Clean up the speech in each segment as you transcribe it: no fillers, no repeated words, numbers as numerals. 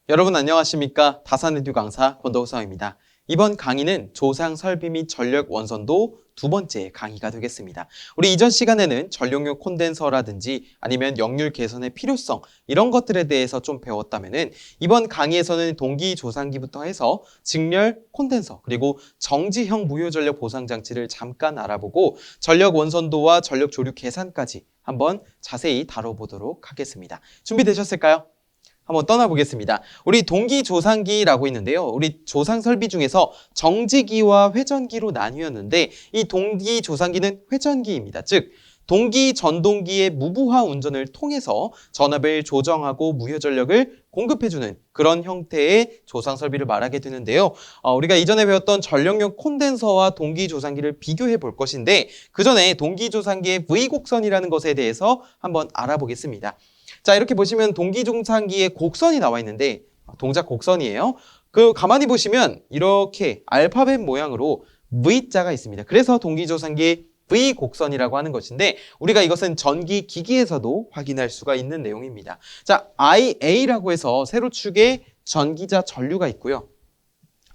여러분 안녕하십니까? 다산에듀 강사 권도우성입니다. 이번 강의는 조상 설비 및 전력 원선도 두 번째 강의가 되겠습니다. 우리 이전 시간에는 전력용 콘덴서라든지 아니면 역률 개선의 필요성 이런 것들에 대해서 좀 배웠다면은 이번 강의에서는 동기 조상기부터 해서 직렬 콘덴서 그리고 정지형 무효전력 보상 장치를 잠깐 알아보고 전력 원선도와 전력 조류 계산까지 한번 자세히 다뤄보도록 하겠습니다. 준비되셨을까요? 한번 떠나보겠습니다. 우리 동기조상기라고 있는데요. 우리 조상 설비 중에서 정지기와 회전기로 나뉘었는데 이 동기조상기는 회전기입니다. 즉 동기 전동기의 무부하 운전을 통해서 전압을 조정하고 무효전력을 공급해주는 그런 형태의 조상 설비를 말하게 되는데요. 우리가 이전에 배웠던 전력용 콘덴서와 동기조상기를 비교해 볼 것인데 그 전에 동기조상기의 V곡선이라는 것에 대해서 한번 알아보겠습니다. 자, 이렇게 보시면 동기조상기에 곡선이 나와 있는데 동작 곡선이에요. 가만히 보시면 이렇게 알파벳 모양으로 V자가 있습니다. 그래서 동기조상기의 V곡선이라고 하는 것인데 우리가 이것은 전기 기기에서도 확인할 수가 있는 내용입니다. 자, IA라고 해서 세로축에 전기자 전류가 있고요.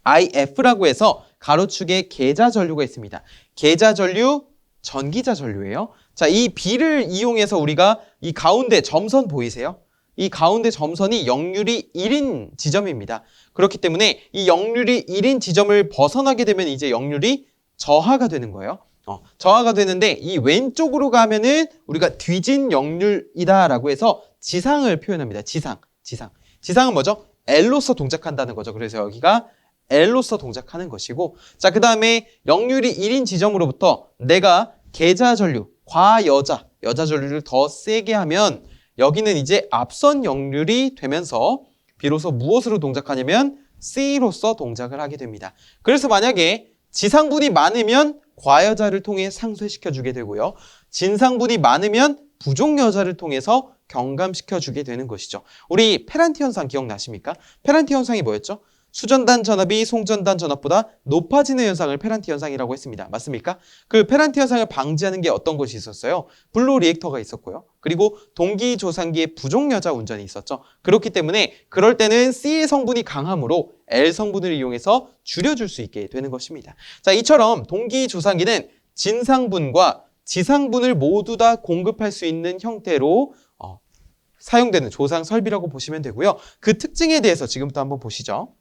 IF라고 해서 가로축에 계자 전류가 있습니다. 계자 전류, 전기자 전류예요. 자, 이 B를 이용해서 우리가 이 가운데 점선 보이세요? 이 가운데 점선이 역률이 1인 지점입니다. 그렇기 때문에 이 역률이 1인 지점을 벗어나게 되면 이제 역률이 저하가 되는 거예요. 저하가 되는데 이 왼쪽으로 가면은 우리가 뒤진 역률이다라고 해서 지상을 표현합니다. 지상은 뭐죠? L로서 동작한다는 거죠. 그래서 여기가 L로서 동작하는 것이고, 자, 그 다음에 역률이 1인 지점으로부터 내가 계자 전류, 여자 전류를 더 세게 하면 여기는 이제 앞선 역률이 되면서 비로소 무엇으로 동작하냐면 C로서 동작을 하게 됩니다. 그래서 만약에 지상분이 많으면 과여자를 통해 상쇄시켜 주게 되고요. 진상분이 많으면 부족여자를 통해서 경감시켜 주게 되는 것이죠. 우리 페란티 현상 기억나십니까? 페란티 현상이 뭐였죠? 수전단 전압이 송전단 전압보다 높아지는 현상을 페란티 현상이라고 했습니다. 맞습니까? 그 페란티 현상을 방지하는 게 어떤 것이 있었어요? 블로 리액터가 있었고요. 그리고 동기조상기의 부족여자 운전이 있었죠. 그렇기 때문에 그럴 때는 C의 성분이 강함으로 L 성분을 이용해서 줄여줄 수 있게 되는 것입니다. 자, 이처럼 동기조상기는 진상분과 지상분을 모두 다 공급할 수 있는 형태로 사용되는 조상 설비라고 보시면 되고요. 그 특징에 대해서 지금부터 한번 보시죠.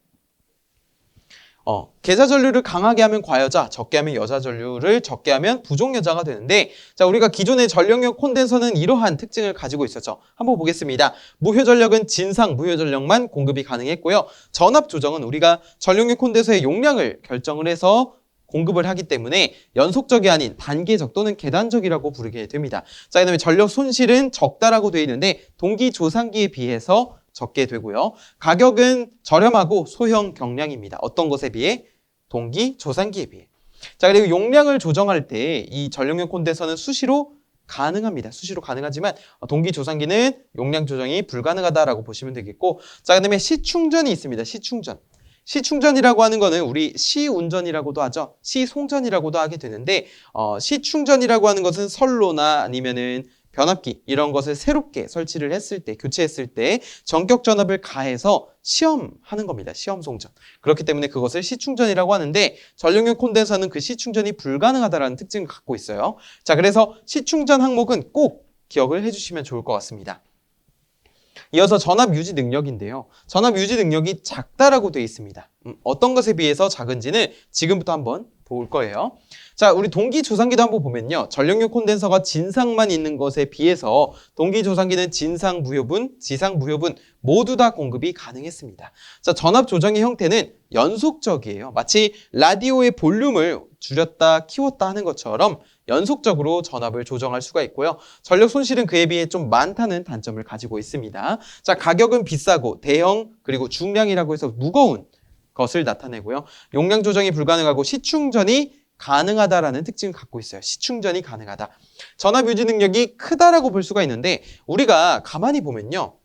계자 전류를 강하게 하면 과여자, 적게 하면 여자 전류를 적게 하면 부족여자가 되는데, 자, 우리가 기존의 전력용 콘덴서는 이러한 특징을 가지고 있었죠. 한번 보겠습니다. 무효전력은 진상 무효전력만 공급이 가능했고요. 전압 조정은 우리가 전력용 콘덴서의 용량을 결정을 해서 공급을 하기 때문에 연속적이 아닌 단계적 또는 계단적이라고 부르게 됩니다. 자, 그 다음에 전력 손실은 적다라고 되어 있는데 동기 조상기에 비해서 적게 되고요. 가격은 저렴하고 소형 경량입니다. 어떤 것에 비해? 동기 조상기에 비해. 자, 그리고 용량을 조정할 때 이 전력용 콘덴서는 수시로 가능합니다. 수시로 가능하지만 동기 조상기는 용량 조정이 불가능하다라고 보시면 되겠고, 자, 그다음에 시충전이 있습니다. 시충전이라고 하는 거는 우리 시운전이라고도 하죠. 시송전이라고도 하게 되는데 시충전이라고 하는 것은 선로나 아니면은 변압기 이런 것을 새롭게 설치를 했을 때, 교체했을 때 전격 전압을 가해서 시험하는 겁니다. 시험 송전. 그렇기 때문에 그것을 시충전이라고 하는데 전력용 콘덴서는 그 시충전이 불가능하다는 특징을 갖고 있어요. 자, 그래서 시충전 항목은 꼭 기억을 해주시면 좋을 것 같습니다. 이어서 전압 유지 능력인데요. 전압 유지 능력이 작다라고 되어 있습니다. 어떤 것에 비해서 작은지는 지금부터 한번 볼 거예요. 자, 우리 동기조상기도 한번 보면요. 전력용 콘덴서가 진상만 있는 것에 비해서 동기조상기는 진상 무효분, 지상 무효분 모두 다 공급이 가능했습니다. 자, 전압 조정의 형태는 연속적이에요. 마치 라디오의 볼륨을 줄였다 키웠다 하는 것처럼 연속적으로 전압을 조정할 수가 있고요. 전력 손실은 그에 비해 좀 많다는 단점을 가지고 있습니다. 자, 가격은 비싸고 대형 그리고 중량이라고 해서 무거운 것을 나타내고요. 용량 조정이 불가능하고 시충전이 가능하다라는 특징을 갖고 있어요. 시충전이 가능하다. 전압 유지 능력이 크다라고 볼 수가 있는데 우리가 가만히 보면요.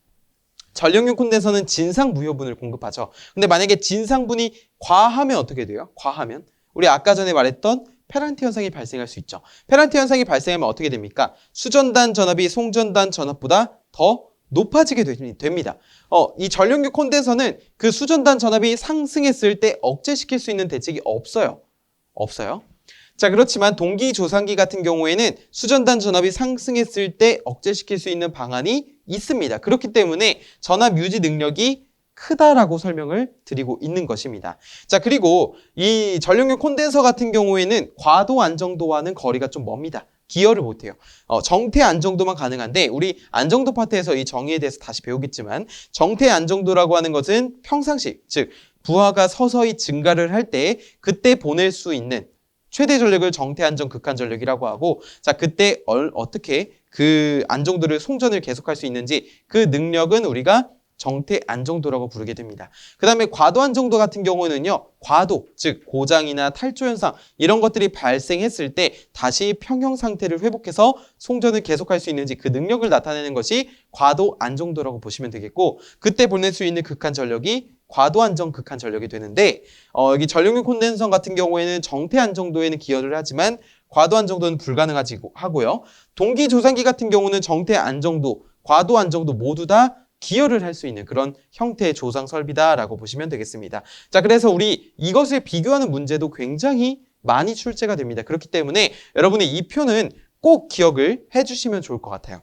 전력용 콘덴서는 진상 무효분을 공급하죠. 근데 만약에 진상분이 과하면 어떻게 돼요? 과하면 우리 아까 전에 말했던 페란티 현상이 발생할 수 있죠. 페란티 현상이 발생하면 어떻게 됩니까? 수전단 전압이 송전단 전압보다 더 높아지게 됩니다. 이 전력류 콘덴서는 그 수전단 전압이 상승했을 때 억제시킬 수 있는 대책이 없어요. 자, 그렇지만 동기 조상기 같은 경우에는 수전단 전압이 상승했을 때 억제시킬 수 있는 방안이 있습니다. 그렇기 때문에 전압 유지 능력이 크다라고 설명을 드리고 있는 것입니다. 자, 그리고 이 전력류 콘덴서 같은 경우에는 과도 안정도와는 거리가 좀 멉니다. 기여를 못해요. 정태 안정도만 가능한데 우리 안정도 파트에서 이 정의에 대해서 다시 배우겠지만 정태 안정도라고 하는 것은 평상시, 즉 부하가 서서히 증가를 할 때 그때 보낼 수 있는 최대 전력을 정태 안정 극한 전력이라고 하고, 자, 그때 어떻게 그 안정도를 송전을 계속할 수 있는지 그 능력은 우리가 정태 안정도라고 부르게 됩니다. 그 다음에 과도 안정도 같은 경우는요, 과도, 즉 고장이나 탈조 현상 이런 것들이 발생했을 때 다시 평형 상태를 회복해서 송전을 계속할 수 있는지 그 능력을 나타내는 것이 과도 안정도라고 보시면 되겠고, 그때 보낼 수 있는 극한 전력이 과도 안정 극한 전력이 되는데, 여기 전력류 콘덴서 같은 경우에는 정태 안정도에는 기여를 하지만 과도 안정도는 불가능하고요. 동기 조상기 같은 경우는 정태 안정도, 과도 안정도 모두 다 기여를 할 수 있는 그런 형태의 조상 설비다라고 보시면 되겠습니다. 자, 그래서 우리 이것을 비교하는 문제도 굉장히 많이 출제가 됩니다. 그렇기 때문에 여러분의 이 표는 꼭 기억을 해주시면 좋을 것 같아요.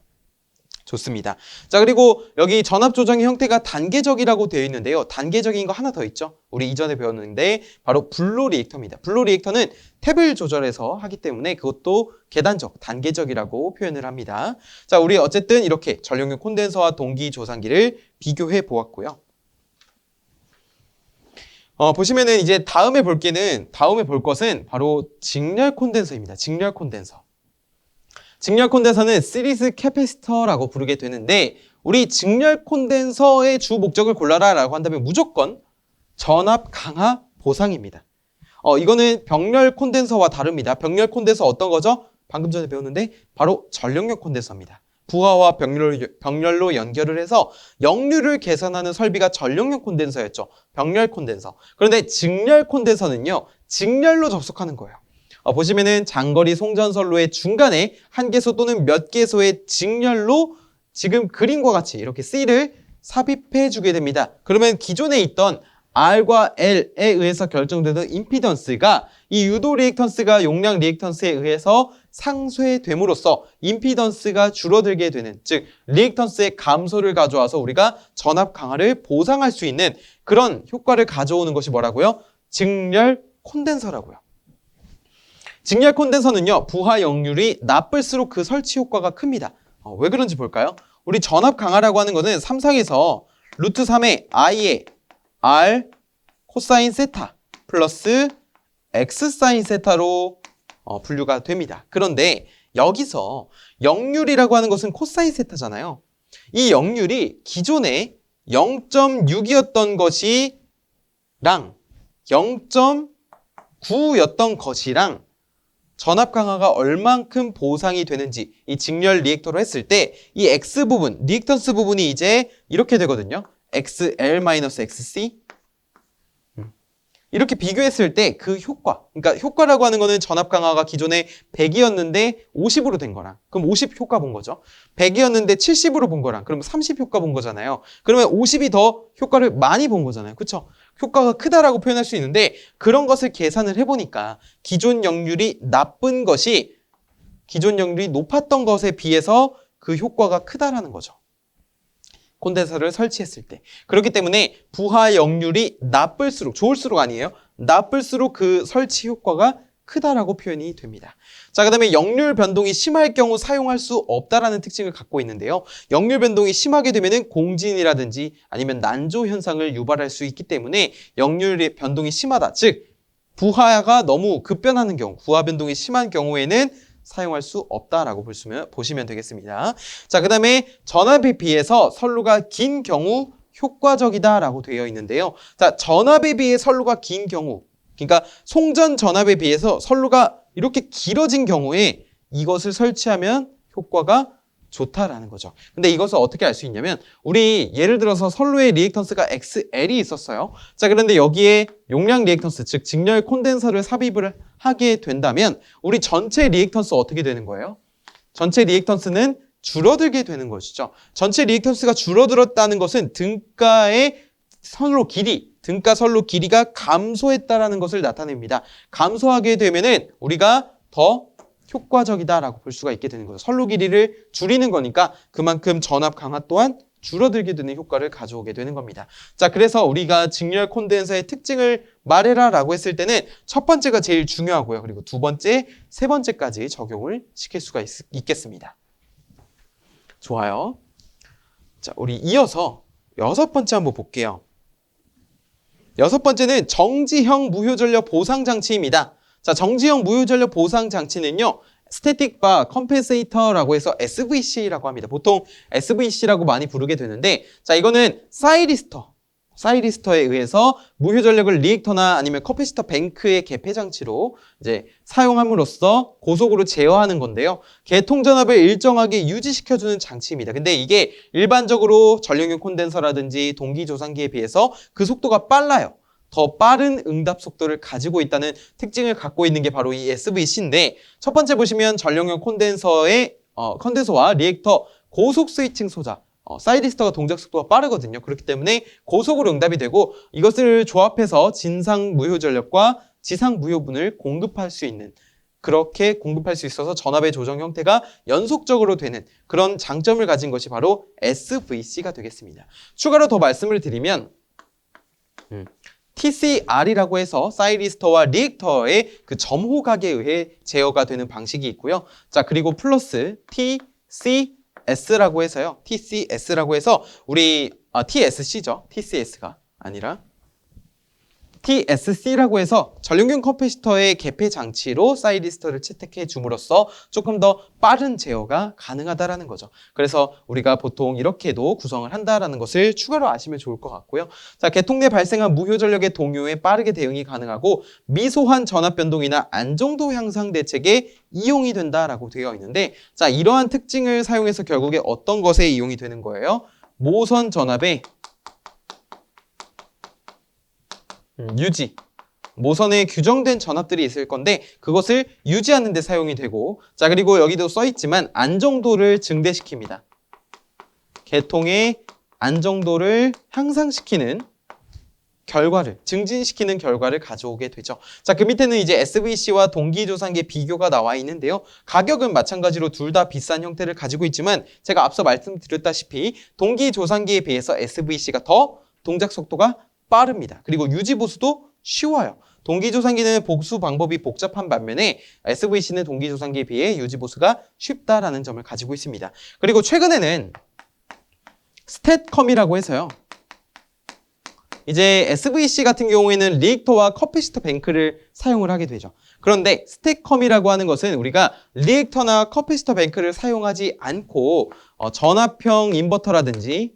좋습니다. 자, 그리고 여기 전압 조정의 형태가 단계적이라고 되어 있는데요. 단계적인 거 하나 더 있죠. 우리 이전에 배웠는데 바로 블로 리액터입니다. 블로 리액터는 탭을 조절해서 하기 때문에 그것도 계단적, 단계적이라고 표현을 합니다. 자, 우리 어쨌든 이렇게 전력류 콘덴서와 동기 조상기를 비교해 보았고요. 보시면은 이제 다음에 볼 것은 바로 직렬 콘덴서입니다. 직렬 콘덴서. 직렬 콘덴서는 시리즈 캐패시터라고 부르게 되는데, 우리 직렬 콘덴서의 주 목적을 골라라 라고 한다면 무조건 전압 강화 보상입니다. 이거는 병렬 콘덴서와 다릅니다. 병렬 콘덴서 어떤 거죠? 방금 전에 배웠는데 바로 전력력 콘덴서입니다. 부하와 병렬로 연결을 해서 역류를 개선하는 설비가 전력력 콘덴서였죠. 병렬 콘덴서. 그런데 직렬 콘덴서는요, 직렬로 접속하는 거예요. 보시면은 장거리 송전선로의 중간에 한 개소 또는 몇 개소의 직렬로 지금 그림과 같이 이렇게 C를 삽입해 주게 됩니다. 그러면 기존에 있던 R과 L에 의해서 결정되는 임피던스가 이 유도 리액턴스가 용량 리액턴스에 의해서 상쇄됨으로써 임피던스가 줄어들게 되는, 즉 리액턴스의 감소를 가져와서 우리가 전압 강화를 보상할 수 있는 그런 효과를 가져오는 것이 뭐라고요? 직렬 콘덴서라고요. 직렬 콘덴서는요, 부하 역률이 나쁠수록 그 설치 효과가 큽니다. 왜 그런지 볼까요? 우리 전압 강화라고 하는 것은 3상에서 루트 3의 i의 r 코사인 세타 플러스 x 사인 세타로 분류가 됩니다. 그런데 여기서 역률이라고 하는 것은 코사인 세타잖아요. 이 역률이 기존에 0.6이었던 것이랑 0.9였던 것이랑 전압 강화가 얼만큼 보상이 되는지 이 직렬 리액터로 했을 때 이 X 부분, 리액턴스 부분이 이제 이렇게 되거든요. XL-XC 이렇게 비교했을 때 그 효과, 그러니까 효과라고 하는 거는 전압 강화가 기존에 100이었는데 50으로 된 거랑, 그럼 50 효과 본 거죠. 100이었는데 70으로 본 거랑, 그럼 30 효과 본 거잖아요. 그러면 50이 더 효과를 많이 본 거잖아요. 그렇죠? 효과가 크다라고 표현할 수 있는데, 그런 것을 계산을 해보니까 기존 역률이 나쁜 것이 기존 역률이 높았던 것에 비해서 그 효과가 크다라는 거죠. 콘덴서를 설치했을 때. 그렇기 때문에 부하 역률이 나쁠수록, 좋을수록 아니에요. 나쁠수록 그 설치 효과가 크다라고 표현이 됩니다. 자, 그 다음에 역률 변동이 심할 경우 사용할 수 없다라는 특징을 갖고 있는데요. 역률 변동이 심하게 되면은 공진이라든지 아니면 난조 현상을 유발할 수 있기 때문에 역률 변동이 심하다. 즉, 부하가 너무 급변하는 경우, 부하 변동이 심한 경우에는 사용할 수 없다라고 보시면 되겠습니다. 자, 그 다음에 전압에 비해서 선로가 긴 경우 효과적이다라고 되어 있는데요. 자, 전압에 비해 선로가 긴 경우, 그러니까 송전 전압에 비해서 선로가 이렇게 길어진 경우에 이것을 설치하면 효과가 좋다라는 거죠. 근데 이것을 어떻게 알 수 있냐면, 우리 예를 들어서 선로의 리액턴스가 XL이 있었어요. 자, 그런데 여기에 용량 리액턴스, 즉 직렬 콘덴서를 삽입을 하게 된다면 우리 전체 리액턴스 어떻게 되는 거예요? 전체 리액턴스는 줄어들게 되는 것이죠. 전체 리액턴스가 줄어들었다는 것은 등가의 선로 길이, 등가 선로 길이가 감소했다라는 것을 나타냅니다. 감소하게 되면은 우리가 더 효과적이다라고 볼 수가 있게 되는 거죠. 선로 길이를 줄이는 거니까 그만큼 전압 강화 또한 줄어들게 되는 효과를 가져오게 되는 겁니다. 자, 그래서 우리가 직렬 콘덴서의 특징을 말해라 라고 했을 때는 첫 번째가 제일 중요하고요. 그리고 두 번째, 세 번째까지 적용을 시킬 수가 있겠습니다. 좋아요. 자, 우리 이어서 여섯 번째 한번 볼게요. 여섯 번째는 정지형 무효전력 보상장치입니다. 자, 정지형 무효전력 보상장치는요, 스태틱 바 컴펜세이터라고 해서 SVC라고 합니다. 보통 SVC라고 많이 부르게 되는데, 자, 이거는 사이리스터에 의해서 무효전력을 리액터나 아니면 커패시터 뱅크의 개폐 장치로 이제 사용함으로써 고속으로 제어하는 건데요. 개통전압을 일정하게 유지시켜주는 장치입니다. 근데 이게 일반적으로 전력용 콘덴서라든지 동기조산기에 비해서 그 속도가 빨라요. 더 빠른 응답 속도를 가지고 있다는 특징을 갖고 있는 게 바로 이 SVC인데, 첫 번째 보시면 전력용 컨덴서와 리액터 고속 스위칭 소자, 사이리스터가 동작 속도가 빠르거든요. 그렇기 때문에 고속으로 응답이 되고, 이것을 조합해서 진상 무효 전력과 지상 무효분을 공급할 수 있는, 그렇게 공급할 수 있어서 전압의 조정 형태가 연속적으로 되는 그런 장점을 가진 것이 바로 SVC가 되겠습니다. 추가로 더 말씀을 드리면 TCR이라고 해서 사이리스터와 리액터의 그 점호각에 의해 제어가 되는 방식이 있고요. 자, 그리고 플러스 TCS라고 해서요. TCS라고 해서 우리 TSC죠. TCS가 아니라 TSC라고 해서 전력용 커패시터의 개폐 장치로 사이리스터를 채택해 줌으로써 조금 더 빠른 제어가 가능하다라는 거죠. 그래서 우리가 보통 이렇게도 구성을 한다라는 것을 추가로 아시면 좋을 것 같고요. 자, 개통 내 발생한 무효 전력의 동요에 빠르게 대응이 가능하고 미소한 전압 변동이나 안정도 향상 대책에 이용이 된다라고 되어 있는데, 자, 이러한 특징을 사용해서 결국에 어떤 것에 이용이 되는 거예요? 모선 전압의 유지, 모선에 규정된 전압들이 있을 건데 그것을 유지하는 데 사용이 되고, 자, 그리고 여기도 써있지만 안정도를 증대시킵니다. 개통의 안정도를 향상시키는 결과를, 증진시키는 결과를 가져오게 되죠. 자, 그 밑에는 이제 SVC와 동기조산기의 비교가 나와 있는데요. 가격은 마찬가지로 둘 다 비싼 형태를 가지고 있지만 제가 앞서 말씀드렸다시피 동기조산기에 비해서 SVC가 더 동작 속도가 빠릅니다. 그리고 유지 보수도 쉬워요. 동기조산기는 복수 방법이 복잡한 반면에 SVC는 동기조산기에 비해 유지 보수가 쉽다라는 점을 가지고 있습니다. 그리고 최근에는 스탯컴이라고 해서요. 이제 SVC 같은 경우에는 리액터와 커패시터 뱅크를 사용을 하게 되죠. 그런데 스탯컴이라고 하는 것은 우리가 리액터나 커패시터 뱅크를 사용하지 않고 전압형 인버터라든지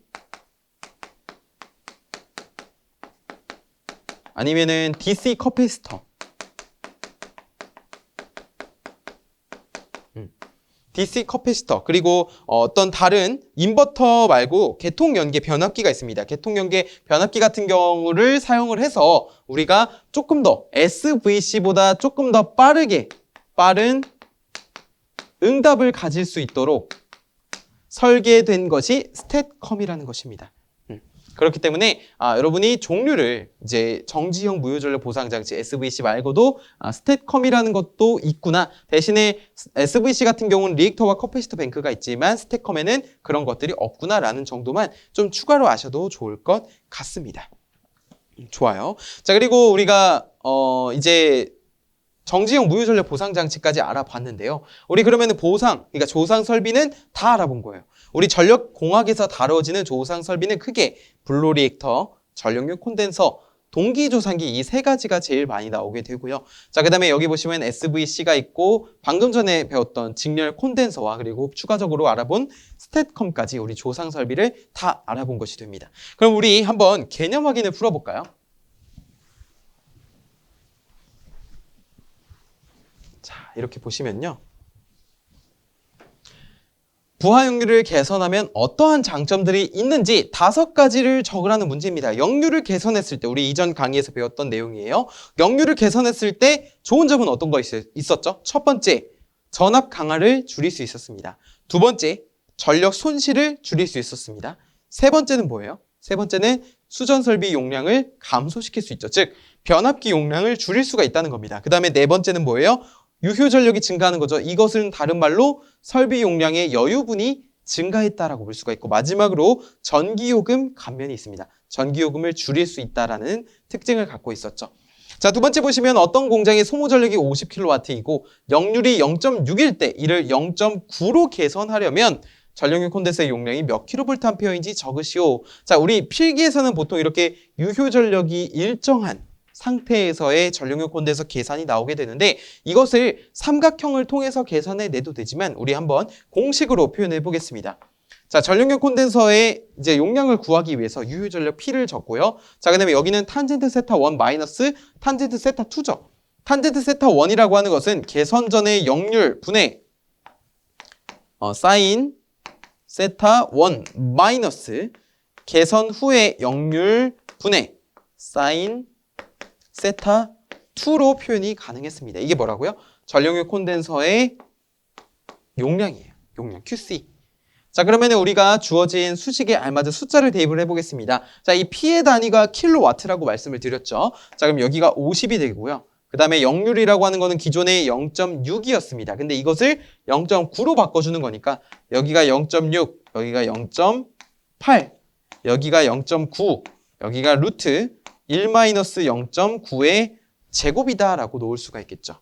아니면은 DC 커패시터, DC 커패시터, 그리고 어떤 다른 인버터 말고 개통연계 변압기가 있습니다. 개통연계 변압기 같은 경우를 사용을 해서 우리가 조금 더 SVC보다 조금 더 빠른 응답을 가질 수 있도록 설계된 것이 스탯컴이라는 것입니다. 그렇기 때문에 여러분이 종류를 이제 정지형 무효전력 보상장치 SVC 말고도 스탯컴이라는 것도 있구나. 대신에 SVC 같은 경우는 리액터와 커패시터 뱅크가 있지만 스탯컴에는 그런 것들이 없구나라는 정도만 좀 추가로 아셔도 좋을 것 같습니다. 좋아요. 자, 그리고 우리가 이제 정지형 무효전력 보상장치까지 알아봤는데요. 우리 그러면은 그러니까 조상 설비는 다 알아본 거예요. 우리 전력공학에서 다뤄지는 조상 설비는 크게 블로리액터, 전력용 콘덴서, 동기조산기 이 세 가지가 제일 많이 나오게 되고요. 자, 그 다음에 여기 보시면 SVC가 있고 방금 전에 배웠던 직렬 콘덴서와 그리고 추가적으로 알아본 스탯컴까지 우리 조상 설비를 다 알아본 것이 됩니다. 그럼 우리 한번 개념 확인을 풀어볼까요? 자, 이렇게 보시면요. 부하 역류를 개선하면 어떠한 장점들이 있는지 5가지를 적으라는 문제입니다. 역류를 개선했을 때, 우리 이전 강의에서 배웠던 내용이에요. 역류를 개선했을 때 좋은 점은 어떤 거 있었죠? 첫 번째, 전압 강화를 줄일 수 있었습니다. 두 번째, 전력 손실을 줄일 수 있었습니다. 세 번째는 뭐예요? 세 번째는 수전 설비 용량을 감소시킬 수 있죠. 즉 변압기 용량을 줄일 수가 있다는 겁니다. 그 다음에 네 번째는 뭐예요? 유효 전력이 증가하는 거죠. 이것은 다른 말로 설비 용량의 여유분이 증가했다라고 볼 수가 있고, 마지막으로 전기요금 감면이 있습니다. 전기요금을 줄일 수 있다라는 특징을 갖고 있었죠. 자, 두 번째 보시면 어떤 공장의 소모 전력이 50kW이고 역률이 0.6일 때 이를 0.9로 개선하려면 전력용 콘덴서의 용량이 몇 kVA인지 적으시오. 자, 우리 필기에서는 보통 이렇게 유효 전력이 일정한 상태에서의 전력용 콘덴서 계산이 나오게 되는데, 이것을 삼각형을 통해서 계산해 내도 되지만 우리 한번 공식으로 표현해 보겠습니다. 자, 전력용 콘덴서의 이제 용량을 구하기 위해서 유효 전력 P를 적고요. 자, 그다음에 여기는 탄젠트 세타 1 마이너스 탄젠트 세타 2죠. 탄젠트 세타 1이라고 하는 것은 개선 전의 역률 분의 사인 세타 1 마이너스 개선 후의 역률 분의 사인 세타 2로 표현이 가능했습니다. 이게 뭐라고요? 전력용 콘덴서의 용량이에요. 용량 QC. 자, 그러면 우리가 주어진 수식에 알맞은 숫자를 대입을 해보겠습니다. 자, 이 P의 단위가 킬로와트라고 말씀을 드렸죠. 자, 그럼 여기가 50이 되고요. 그 다음에 역률이라고 하는 거는 기존에 0.6이었습니다. 근데 이것을 0.9로 바꿔주는 거니까 여기가 0.6, 여기가 0.8, 여기가 0.9, 여기가 루트 1-0.9의 제곱이다라고 놓을 수가 있겠죠.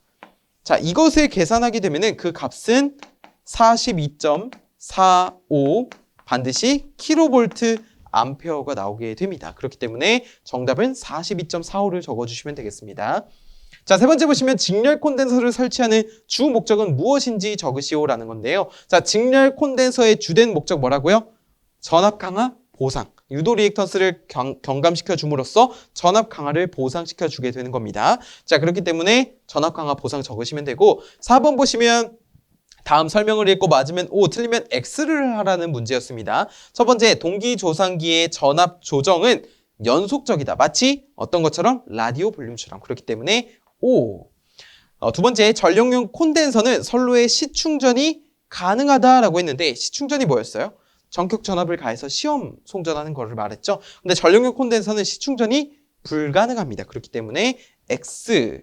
자, 이것을 계산하게 되면은 그 값은 42.45 반드시 킬로볼트 암페어가 나오게 됩니다. 그렇기 때문에 정답은 42.45를 적어주시면 되겠습니다. 자, 세 번째 보시면 직렬 콘덴서를 설치하는 주 목적은 무엇인지 적으시오라는 건데요. 자, 직렬 콘덴서의 주된 목적 뭐라고요? 전압 강화 보상. 유도 리액턴스를 경감시켜 줌으로써 전압 강화를 보상시켜 주게 되는 겁니다. 자, 그렇기 때문에 전압 강화 보상 적으시면 되고, 4번 보시면 다음 설명을 읽고 맞으면 O, 틀리면 X를 하라는 문제였습니다. 첫 번째, 동기조상기의 전압 조정은 연속적이다. 마치 어떤 것처럼? 라디오 볼륨처럼. 그렇기 때문에 O. 두 번째, 전력용 콘덴서는 선로의 시충전이 가능하다라고 했는데 시충전이 뭐였어요? 전격 전압을 가해서 시험 송전하는 거를 말했죠. 근데 전력용 콘덴서는 시충전이 불가능합니다. 그렇기 때문에 X.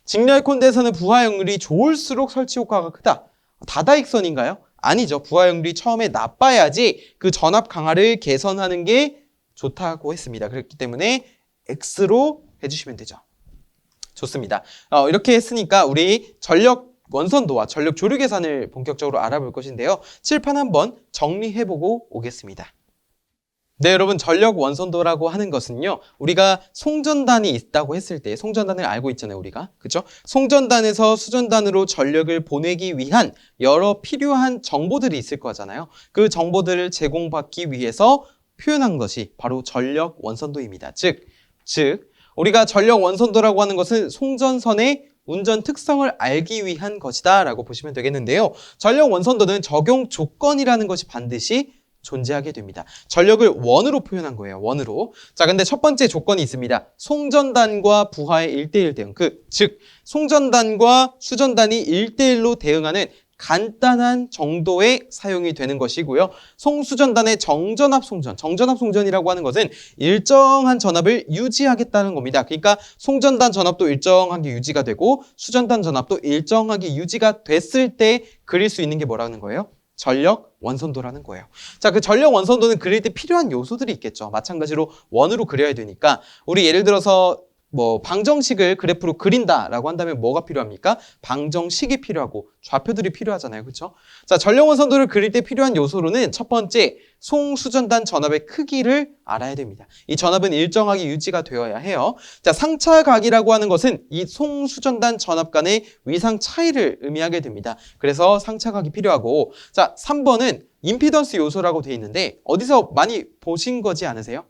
직렬 콘덴서는 부하역률이 좋을수록 설치 효과가 크다. 다다익선인가요? 아니죠. 부하역률이 처음에 나빠야지 그 전압 강화를 개선하는 게 좋다고 했습니다. 그렇기 때문에 X로 해주시면 되죠. 좋습니다. 이렇게 했으니까 우리 전력 원선도와 전력 조류 계산을 본격적으로 알아볼 것인데요. 칠판 한번 정리해보고 오겠습니다. 네, 여러분, 전력 원선도라고 하는 것은요, 우리가 송전단이 있다고 했을 때, 송전단을 알고 있잖아요, 우리가. 그죠? 송전단에서 수전단으로 전력을 보내기 위한 여러 필요한 정보들이 있을 거잖아요. 그 정보들을 제공받기 위해서 표현한 것이 바로 전력 원선도입니다. 즉, 우리가 전력 원선도라고 하는 것은 송전선의 운전 특성을 알기 위한 것이다 라고 보시면 되겠는데요. 전력 원선도는 적용 조건이라는 것이 반드시 존재하게 됩니다. 전력을 원으로 표현한 거예요. 원으로. 자, 근데 첫 번째 조건이 있습니다. 송전단과 부하의 1대1 대응. 즉 송전단과 수전단이 1대1로 대응하는 간단한 정도의 사용이 되는 것이고요. 송수전단의 정전압 송전. 정전압 송전이라고 하는 것은 일정한 전압을 유지하겠다는 겁니다. 그러니까 송전단 전압도 일정하게 유지가 되고 수전단 전압도 일정하게 유지가 됐을 때 그릴 수 있는 게 뭐라는 거예요? 전력 원선도라는 거예요. 자, 그 전력 원선도는 그릴 때 필요한 요소들이 있겠죠. 마찬가지로 원으로 그려야 되니까 우리 예를 들어서 방정식을 그래프로 그린다라고 한다면 뭐가 필요합니까? 방정식이 필요하고 좌표들이 필요하잖아요. 그렇죠? 자, 전력 원선도를 그릴 때 필요한 요소로는 첫 번째, 송수전단 전압의 크기를 알아야 됩니다. 이 전압은 일정하게 유지가 되어야 해요. 자, 상차각이라고 하는 것은 이 송수전단 전압 간의 위상 차이를 의미하게 됩니다. 그래서 상차각이 필요하고, 자, 3번은 임피던스 요소라고 되어 있는데 어디서 많이 보신 거지 않으세요?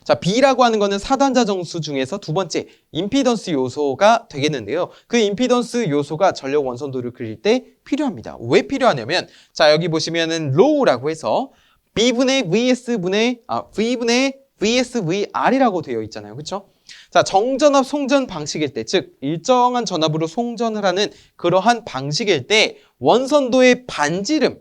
자, B라고 하는 거는 사단자 정수 중에서 두 번째 임피던스 요소가 되겠는데요. 그 임피던스 요소가 전력 원선도를 그릴 때 필요합니다. 왜 필요하냐면, 자, 여기 보시면은 rho라고 해서 B분의 VS분의 V분의 VSVR이라고 되어 있잖아요. 그렇죠? 자, 정전압 송전 방식일 때, 즉 일정한 전압으로 송전을 하는 그러한 방식일 때 원선도의 반지름,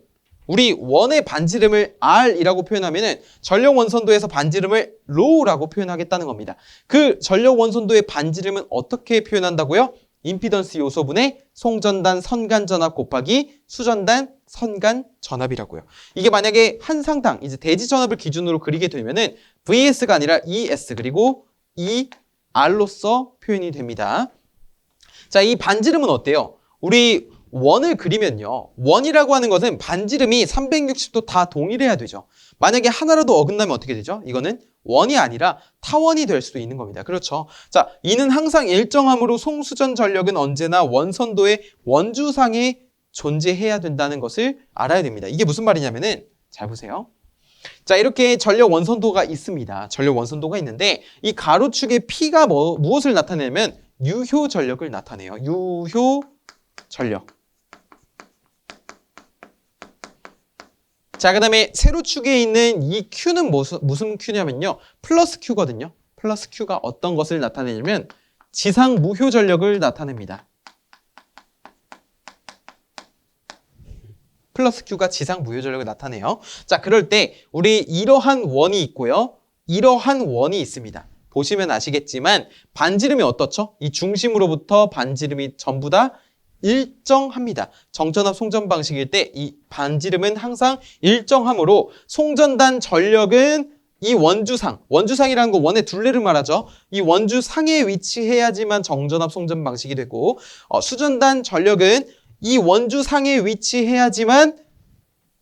우리 원의 반지름을 R이라고 표현하면은 전력 원선도에서 반지름을 Rho라고 표현하겠다는 겁니다. 그 전력 원선도의 반지름은 어떻게 표현한다고요? 임피던스 요소분의 송전단 선간 전압 곱하기 수전단 선간 전압이라고요. 이게 만약에 한 상당, 이제 대지 전압을 기준으로 그리게 되면은 VS가 아니라 ES 그리고 ER로서 표현이 됩니다. 자, 이 반지름은 어때요? 우리 원을 그리면요. 원이라고 하는 것은 반지름이 360도 다 동일해야 되죠. 만약에 하나라도 어긋나면 어떻게 되죠? 이거는 원이 아니라 타원이 될 수도 있는 겁니다. 그렇죠? 자, 이는 항상 일정함으로 송수전 전력은 언제나 원선도의 원주상에 존재해야 된다는 것을 알아야 됩니다. 이게 무슨 말이냐면은 잘 보세요. 자, 이렇게 전력 원선도가 있습니다. 전력 원선도가 있는데 이 가로축의 P가 무엇을 나타내냐면 유효 전력을 나타내요. 유효 전력. 자, 그 다음에 세로축에 있는 이 Q는 무슨 Q냐면요. 플러스 Q거든요. 플러스 Q가 어떤 것을 나타내냐면 지상 무효 전력을 나타냅니다. 플러스 Q가 지상 무효 전력을 나타내요. 자, 그럴 때 우리 이러한 원이 있고요. 이러한 원이 있습니다. 보시면 아시겠지만 반지름이 어떻죠? 이 중심으로부터 반지름이 전부 다 일정합니다. 정전압 송전 방식일 때 이 반지름은 항상 일정하므로 송전단 전력은 이 원주상이라는 거 원의 둘레를 말하죠. 이 원주상에 위치해야지만 정전압 송전 방식이 되고 수전단 전력은 이 원주상에 위치해야지만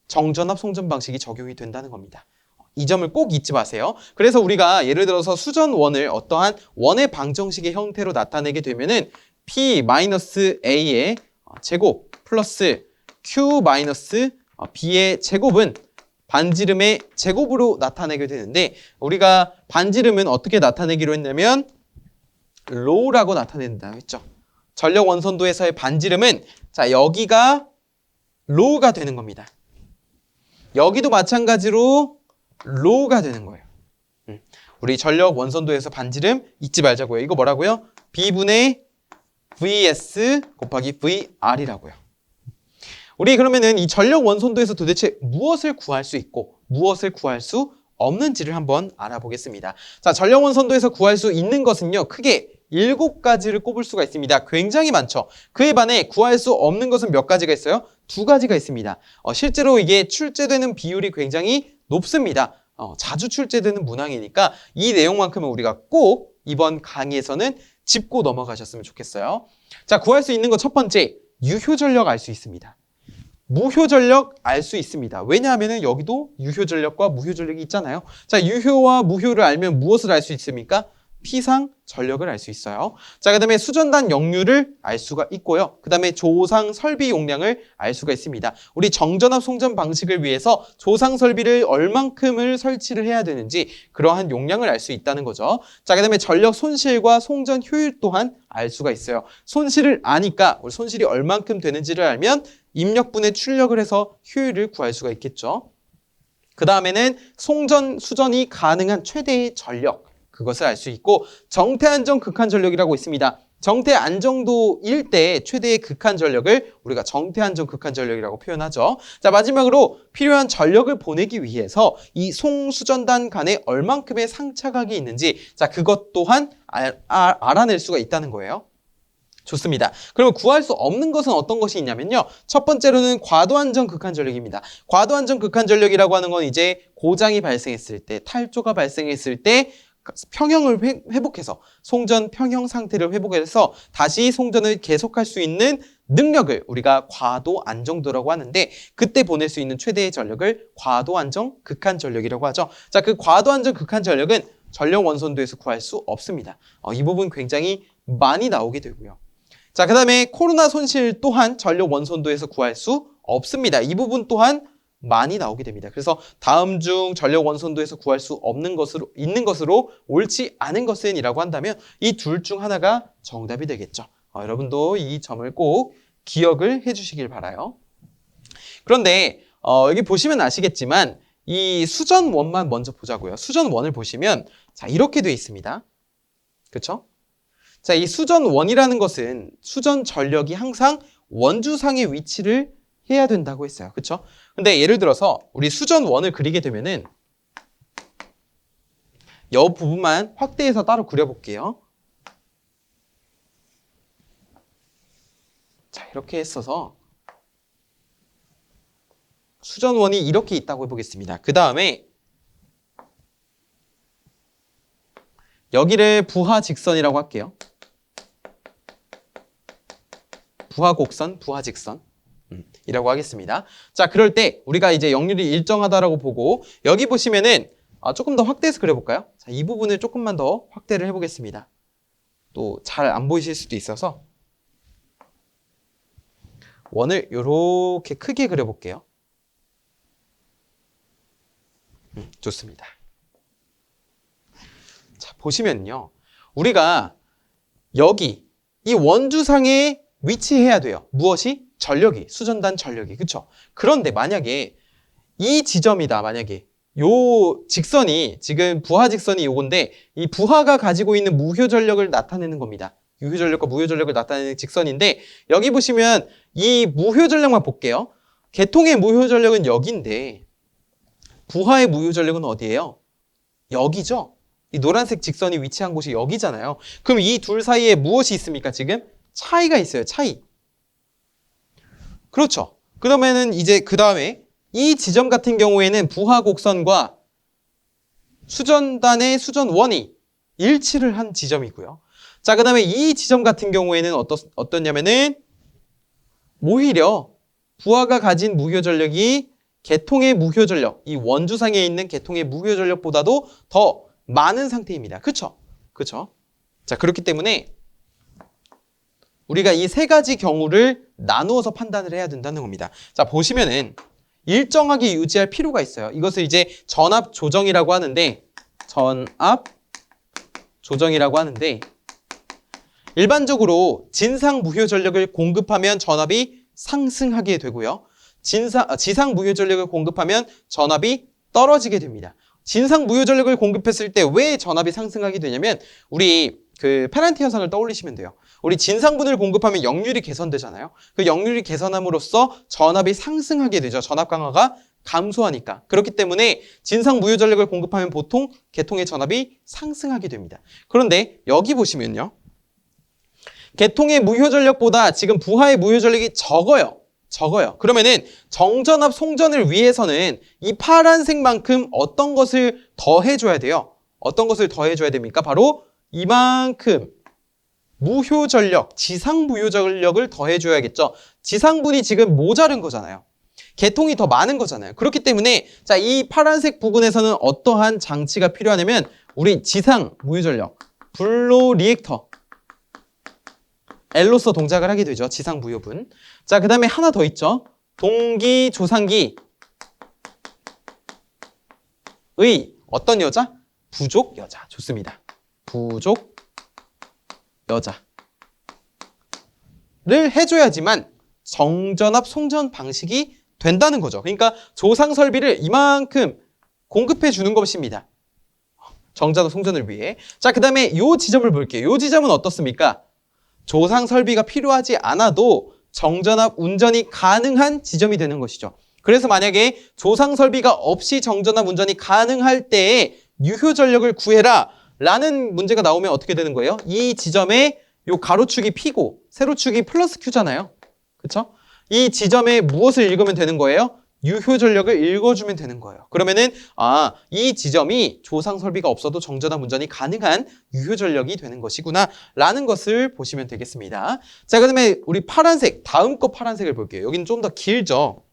정전압 송전 방식이 적용이 된다는 겁니다. 이 점을 꼭 잊지 마세요. 그래서 우리가 예를 들어서 수전원을 어떠한 원의 방정식의 형태로 나타내게 되면은 P-A의 제곱 플러스 Q-B의 제곱은 반지름의 제곱으로 나타내게 되는데 우리가 반지름은 어떻게 나타내기로 했냐면 Rho라고 나타낸다고 했죠. 전력 원선도에서의 반지름은 자, 여기가 Rho가 되는 겁니다. 여기도 마찬가지로 Rho가 되는 거예요. 우리 전력 원선도에서 반지름 잊지 말자고요. 이거 뭐라고요? B분의 VS 곱하기 VR이라고요. 우리 그러면은 이 전력 원선도에서 도대체 무엇을 구할 수 있고 무엇을 구할 수 없는지를 한번 알아보겠습니다. 자, 전력 원선도에서 구할 수 있는 것은요. 크게 7가지를 꼽을 수가 있습니다. 굉장히 많죠. 그에 반해 구할 수 없는 것은 몇 가지가 있어요? 2가지가 있습니다. 실제로 이게 출제되는 비율이 굉장히 높습니다. 자주 출제되는 문항이니까 이 내용만큼은 우리가 꼭 이번 강의에서는 짚고 넘어가셨으면 좋겠어요. 자, 구할 수 있는 거 첫 번째, 유효전력 알 수 있습니다. 무효전력 알 수 있습니다. 왜냐하면 여기도 유효전력과 무효전력이 있잖아요. 자, 유효와 무효를 알면 무엇을 알 수 있습니까? P상 전력을 알 수 있어요. 자, 그 다음에 수전단 역류를 알 수가 있고요. 그 다음에 조상 설비 용량을 알 수가 있습니다. 우리 정전압 송전 방식을 위해서 조상 설비를 얼만큼을 설치를 해야 되는지 그러한 용량을 알 수 있다는 거죠. 자, 그 다음에 전력 손실과 송전 효율 또한 알 수가 있어요. 손실을 아니까 우리 손실이 얼만큼 되는지를 알면 입력분의 출력을 해서 효율을 구할 수가 있겠죠. 그 다음에는 송전, 수전이 가능한 최대의 전력 그것을 알 수 있고 정태 안정 극한 전력이라고 있습니다. 정태 안정도일 때 최대의 극한 전력을 우리가 정태 안정 극한 전력이라고 표현하죠. 자, 마지막으로 필요한 전력을 보내기 위해서 이 송수전단 간에 얼만큼의 상차각이 있는지 자, 그것 또한 알아낼 수가 있다는 거예요. 좋습니다. 그러면 구할 수 없는 것은 어떤 것이 있냐면요. 첫 번째로는 과도안정 극한 전력입니다. 과도안정 극한 전력이라고 하는 건 이제 고장이 발생했을 때, 탈조가 발생했을 때 평형을 회복해서 송전 평형 상태를 회복해서 다시 송전을 계속할 수 있는 능력을 우리가 과도 안정도라고 하는데 그때 보낼 수 있는 최대의 전력을 과도 안정 극한 전력이라고 하죠. 자, 그 과도 안정 극한 전력은 전력 원선도에서 구할 수 없습니다. 이 부분 굉장히 많이 나오게 되고요. 자, 그 다음에 코로나 손실 또한 전력 원선도에서 구할 수 없습니다. 이 부분 또한 많이 나오게 됩니다. 그래서 다음 중 전력 원선도에서 구할 수 없는 것으로 있는 것으로 옳지 않은 것은 이라고 한다면 이 둘 중 하나가 정답이 되겠죠. 여러분도 이 점을 꼭 기억을 해주시길 바라요. 그런데 여기 보시면 아시겠지만 이 수전원만 먼저 보자고요. 수전원을 보시면 자, 이렇게 되어 있습니다. 그렇죠? 자, 이 수전원이라는 것은 수전 전력이 항상 원주상의 위치를 해야 된다고 했어요. 그쵸? 근데 예를 들어서 우리 수전원을 그리게 되면은 이 부분만 확대해서 따로 그려볼게요. 자, 이렇게 했어서 수전원이 이렇게 있다고 해보겠습니다. 그 다음에 여기를 부하직선이라고 할게요. 부하곡선, 부하직선 이라고 하겠습니다. 자, 그럴 때 우리가 이제 역률이 일정하다라고 보고 여기 보시면은 조금 더 확대해서 그려볼까요? 자, 이 부분을 조금만 더 확대를 해보겠습니다. 또 잘 안 보이실 수도 있어서 원을 이렇게 크게 그려볼게요. 좋습니다. 자, 보시면요. 우리가 여기 이 원주상에 위치해야 돼요. 무엇이? 전력이, 수전단 전력이. 그쵸? 그런데 만약에 이 지점이다. 만약에 요 직선이 지금 부하 직선이 요건데 이 부하가 가지고 있는 무효 전력을 나타내는 겁니다. 유효 전력과 무효 전력을 나타내는 직선인데 여기 보시면 이 무효 전력만 볼게요. 계통의 무효 전력은 여기인데 부하의 무효 전력은 어디예요? 여기죠? 이 노란색 직선이 위치한 곳이 여기잖아요. 그럼 이 둘 사이에 무엇이 있습니까? 지금 차이가 있어요. 차이. 그렇죠. 그러면은 이제 그 다음에 이 지점 같은 경우에는 부하 곡선과 수전단의 수전원이 일치를 한 지점이고요. 자, 그 다음에 이 지점 같은 경우에는 어떠냐면은 오히려 부하가 가진 무효 전력이 계통의 무효 전력, 이 원주상에 있는 계통의 무효 전력보다도 더 많은 상태입니다. 그쵸? 그쵸? 자, 그렇기 때문에 우리가 이 세 가지 경우를 나누어서 판단을 해야 된다는 겁니다. 자, 보시면은 일정하게 유지할 필요가 있어요. 이것을 이제 전압 조정이라고 하는데 일반적으로 진상 무효 전력을 공급하면 전압이 상승하게 되고요. 지상 무효 전력을 공급하면 전압이 떨어지게 됩니다. 진상 무효 전력을 공급했을 때 왜 전압이 상승하게 되냐면 우리 그 페널티 현상을 떠올리시면 돼요. 우리 진상분을 공급하면 역률이 개선되잖아요. 그 역률이 개선함으로써 전압이 상승하게 되죠. 전압 강화가 감소하니까. 그렇기 때문에 진상 무효 전력을 공급하면 보통 계통의 전압이 상승하게 됩니다. 그런데 여기 보시면요. 계통의 무효 전력보다 지금 부하의 무효 전력이 적어요. 그러면은 정전압 송전을 위해서는 이 파란색만큼 어떤 것을 더해줘야 돼요? 어떤 것을 더해줘야 됩니까? 바로 이만큼 무효 전력, 지상 무효 전력을 더해줘야겠죠. 지상분이 지금 모자른 거잖아요. 계통이 더 많은 거잖아요. 그렇기 때문에 자, 이 파란색 부분에서는 어떠한 장치가 필요하냐면 우리 지상 무효 전력, 블로 리액터 L로서 동작을 하게 되죠. 지상 무효분. 자, 그 다음에 하나 더 있죠. 동기 조상기의 어떤 여자? 부족 여자. 좋습니다. 부족 여자를 해줘야지만 정전압 송전 방식이 된다는 거죠. 그러니까 조상 설비를 이만큼 공급해 주는 것입니다. 정전압 송전을 위해. 자, 그 다음에 이 지점을 볼게요. 이 지점은 어떻습니까? 조상 설비가 필요하지 않아도 정전압 운전이 가능한 지점이 되는 것이죠. 그래서 만약에 조상 설비가 없이 정전압 운전이 가능할 때에 유효 전력을 구해라 라는 문제가 나오면 어떻게 되는 거예요? 이 지점에 요 가로축이 P고 세로축이 플러스 Q잖아요. 그쵸? 이 지점에 무엇을 읽으면 되는 거예요? 유효 전력을 읽어주면 되는 거예요. 그러면은 이 지점이 조상 설비가 없어도 정전압 운전이 가능한 유효 전력이 되는 것이구나 라는 것을 보시면 되겠습니다. 자, 그다음에 우리 파란색, 다음 거 파란색을 볼게요. 여기는 좀 더 길죠.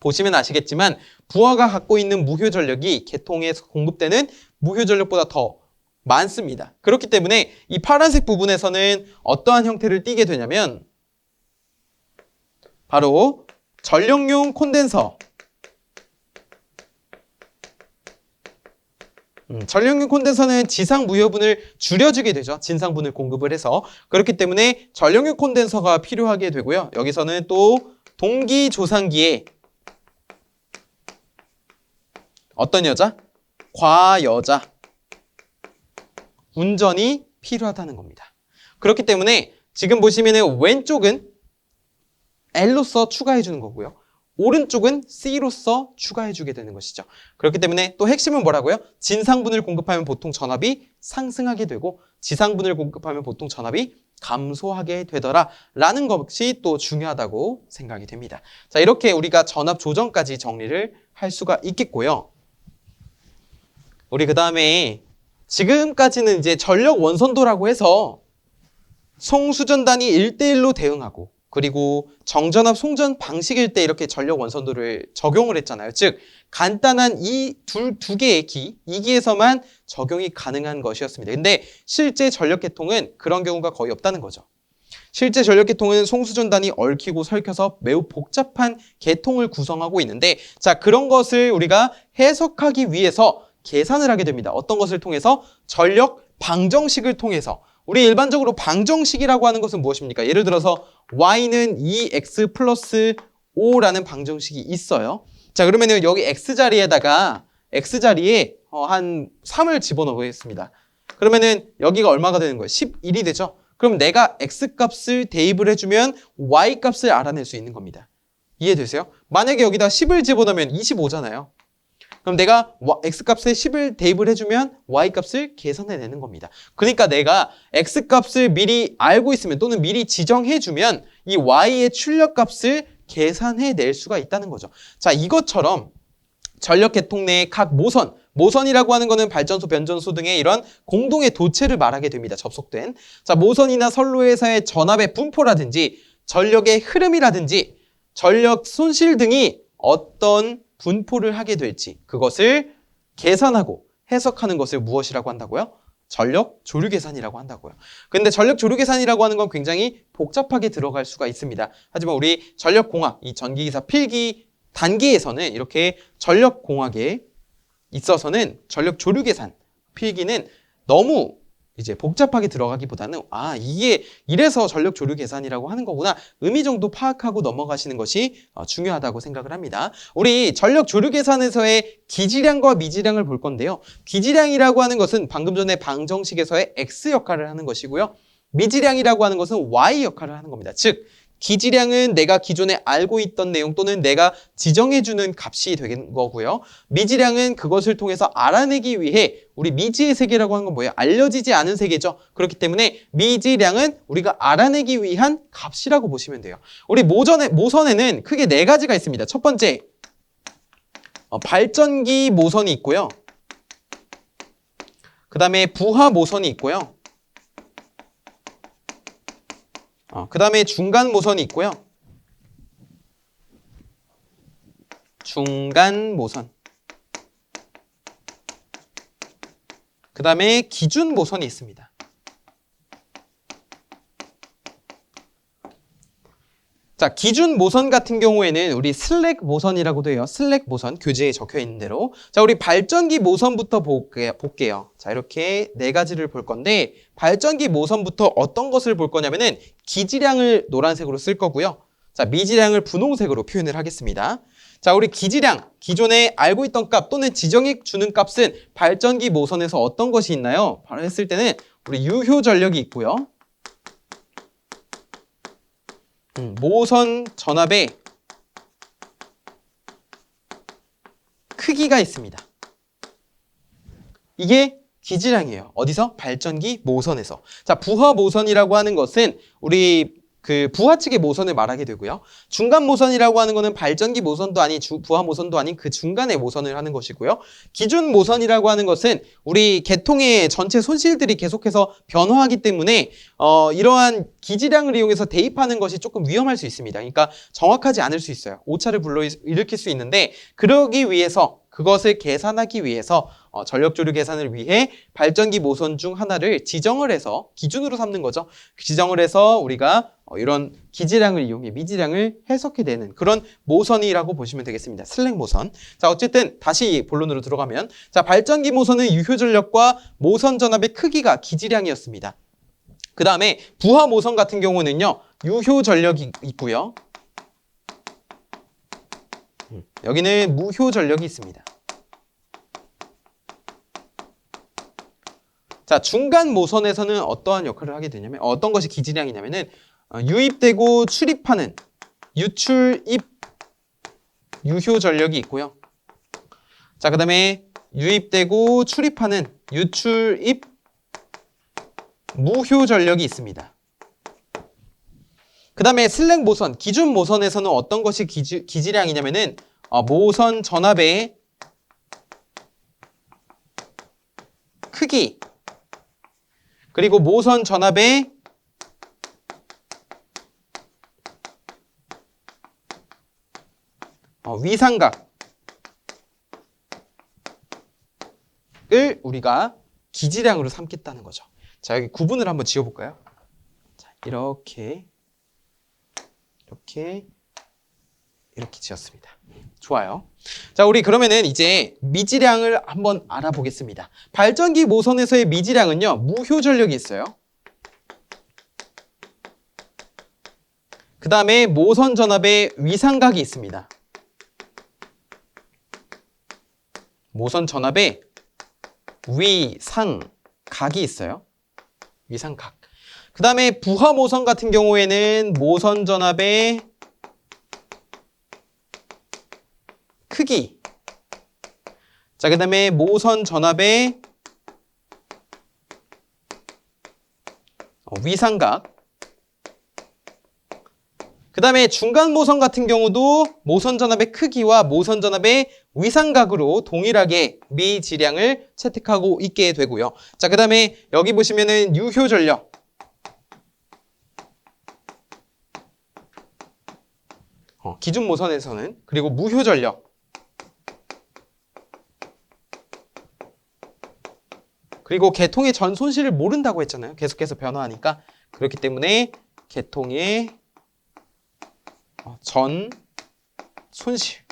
보시면 아시겠지만 부하가 갖고 있는 무효 전력이 계통에서 공급되는 무효 전력보다 더 많습니다. 그렇기 때문에 이 파란색 부분에서는 어떠한 형태를 띠게 되냐면 바로 전력용 콘덴서. 전력용 콘덴서는 지상 무효분을 줄여주게 되죠. 진상분을 공급을 해서. 그렇기 때문에 전력용 콘덴서가 필요하게 되고요. 여기서는 또 동기 조상기에 어떤 여자? 과여자. 운전이 필요하다는 겁니다. 그렇기 때문에 지금 보시면은 왼쪽은 L로서 추가해 주는 거고요. 오른쪽은 C로서 추가해 주게 되는 것이죠. 그렇기 때문에 또 핵심은 뭐라고요? 진상분을 공급하면 보통 전압이 상승하게 되고 지상분을 공급하면 보통 전압이 감소하게 되더라 라는 것이 또 중요하다고 생각이 됩니다. 자, 이렇게 우리가 전압 조정까지 정리를 할 수가 있겠고요. 우리 그 다음에 지금까지는 이제 전력 원선도라고 해서 송수전단이 1대1로 대응하고 그리고 정전압 송전 방식일 때 이렇게 전력 원선도를 적용을 했잖아요. 즉 간단한 이 두 개의 기, 이 기에서만 적용이 가능한 것이었습니다. 근데 실제 전력 계통은 그런 경우가 거의 없다는 거죠. 실제 전력 계통은 송수전단이 얽히고 설켜서 매우 복잡한 계통을 구성하고 있는데 자, 그런 것을 우리가 해석하기 위해서 계산을 하게 됩니다. 어떤 것을 통해서? 전력 방정식을 통해서. 우리 일반적으로 방정식이라고 하는 것은 무엇입니까? 예를 들어서 y는 2x 플러스 5라는 방정식이 있어요. 자, 그러면은 여기 x자리에다가 x자리에 한 3을 집어넣겠습니다. 그러면은 여기가 얼마가 되는 거예요? 11이 되죠? 그럼 내가 x값을 대입을 해주면 y값을 알아낼 수 있는 겁니다. 이해되세요? 만약에 여기다 10을 집어넣으면 25잖아요. 그럼 내가 x값에 10을 대입을 해주면 y값을 계산해내는 겁니다. 그러니까 내가 x값을 미리 알고 있으면 또는 미리 지정해주면 이 y의 출력값을 계산해낼 수가 있다는 거죠. 자, 이것처럼 전력 계통 내의 각 모선, 모선이라고 하는 거는 발전소, 변전소 등의 이런 공동의 도체를 말하게 됩니다. 접속된. 자, 모선이나 선로에서의 전압의 분포라든지 전력의 흐름이라든지 전력 손실 등이 어떤 분포를 하게 될지 그것을 계산하고 해석하는 것을 무엇이라고 한다고요? 전력 조류 계산이라고 한다고요. 근데 전력 조류 계산이라고 하는 건 굉장히 복잡하게 들어갈 수가 있습니다. 하지만 우리 전력공학, 이 전기기사 필기 단계에서는 이렇게 전력공학에 있어서는 전력 조류 계산 필기는 너무 이제 복잡하게 들어가기보다는 이게 이래서 전력 조류 계산이라고 하는 거구나 의미 정도 파악하고 넘어가시는 것이 중요하다고 생각을 합니다. 우리 전력 조류 계산에서의 기지량과 미지량을 볼 건데요. 기지량이라고 하는 것은 방금 전에 방정식에서의 X 역할을 하는 것이고요. 미지량이라고 하는 것은 Y 역할을 하는 겁니다. 즉 기지량은 내가 기존에 알고 있던 내용 또는 내가 지정해주는 값이 되는 거고요. 미지량은 그것을 통해서 알아내기 위해 우리 미지의 세계라고 하는 건 뭐예요? 알려지지 않은 세계죠. 그렇기 때문에 미지량은 우리가 알아내기 위한 값이라고 보시면 돼요. 우리 모선에는 크게 4가지가 있습니다. 첫 번째, 발전기 모선이 있고요. 그 다음에 부하 모선이 있고요. 그 다음에 중간 모선이 있고요. 중간 모선. 그 다음에 기준 모선이 있습니다. 자, 기준 모선 같은 경우에는 우리 슬랙 모선이라고도 해요. 슬랙 모선, 교재에 적혀 있는 대로. 자, 우리 발전기 모선부터 볼게요. 자, 이렇게 4가지를 볼 건데 발전기 모선부터 어떤 것을 볼 거냐면은 기지량을 노란색으로 쓸 거고요. 자, 미지량을 분홍색으로 표현을 하겠습니다. 자, 우리 기지량, 기존에 알고 있던 값 또는 지정해 주는 값은 발전기 모선에서 어떤 것이 있나요? 바로 했을 때는 우리 유효 전력이 있고요. 모선 전압의 크기가 있습니다. 이게 기지량이에요. 어디서? 발전기 모선에서. 자, 부하 모선이라고 하는 것은 우리 그 부하 측의 모선을 말하게 되고요. 중간 모선이라고 하는 것은 발전기 모선도 아닌 부하 모선도 아닌 그 중간의 모선을 하는 것이고요. 기준 모선이라고 하는 것은 우리 계통의 전체 손실들이 계속해서 변화하기 때문에 이러한 기지량을 이용해서 대입하는 것이 조금 위험할 수 있습니다. 그러니까 정확하지 않을 수 있어요. 오차를 불러일으킬 수 있는데 그러기 위해서 그것을 계산하기 위해서 전력조류 계산을 위해 발전기 모선 중 하나를 지정을 해서 기준으로 삼는 거죠. 지정을 해서 우리가 이런 기지량을 이용해 미지량을 해석해내는 그런 모선이라고 보시면 되겠습니다. 슬랙 모선. 자, 어쨌든 다시 본론으로 들어가면 자, 발전기 모선의 유효 전력과 모선 전압의 크기가 기지량이었습니다. 그 다음에 부하 모선 같은 경우는요. 유효 전력이 있고요. 여기는 무효 전력이 있습니다. 자, 중간 모선에서는 어떠한 역할을 하게 되냐면 어떤 것이 기지량이냐면은 유입되고 출입하는 유출입 유효 전력이 있고요. 자, 그 다음에 유입되고 출입하는 유출입 무효 전력이 있습니다. 그 다음에 슬랙 모선, 기준 모선에서는 어떤 것이 기지량이냐면은 모선 전압의 크기, 그리고 모선 전압의 위상각을 우리가 기지량으로 삼겠다는 거죠. 자, 여기 구분을 한번 지어볼까요? 자, 이렇게 지었습니다. 좋아요. 자, 우리 그러면은 이제 미지량을 한번 알아보겠습니다. 발전기 모선에서의 미지량은요, 무효 전력이 있어요. 그 다음에 모선 전압의 위상각이 있습니다. 모선 전압의 위상각이 있어요. 위상각. 그 다음에 부하 모선 같은 경우에는 모선 전압의 크기. 자, 그 다음에 모선 전압의 위상각. 그 다음에 중간 모선 같은 경우도 모선 전압의 크기와 모선 전압의 위상각으로 동일하게 미지량을 채택하고 있게 되고요. 자, 그 다음에 여기 보시면은 유효 전력. 기준 모선에서는, 그리고 무효 전력. 그리고 계통의 전 손실을 모른다고 했잖아요. 계속해서 변화하니까. 그렇기 때문에 계통의 전 손실이라고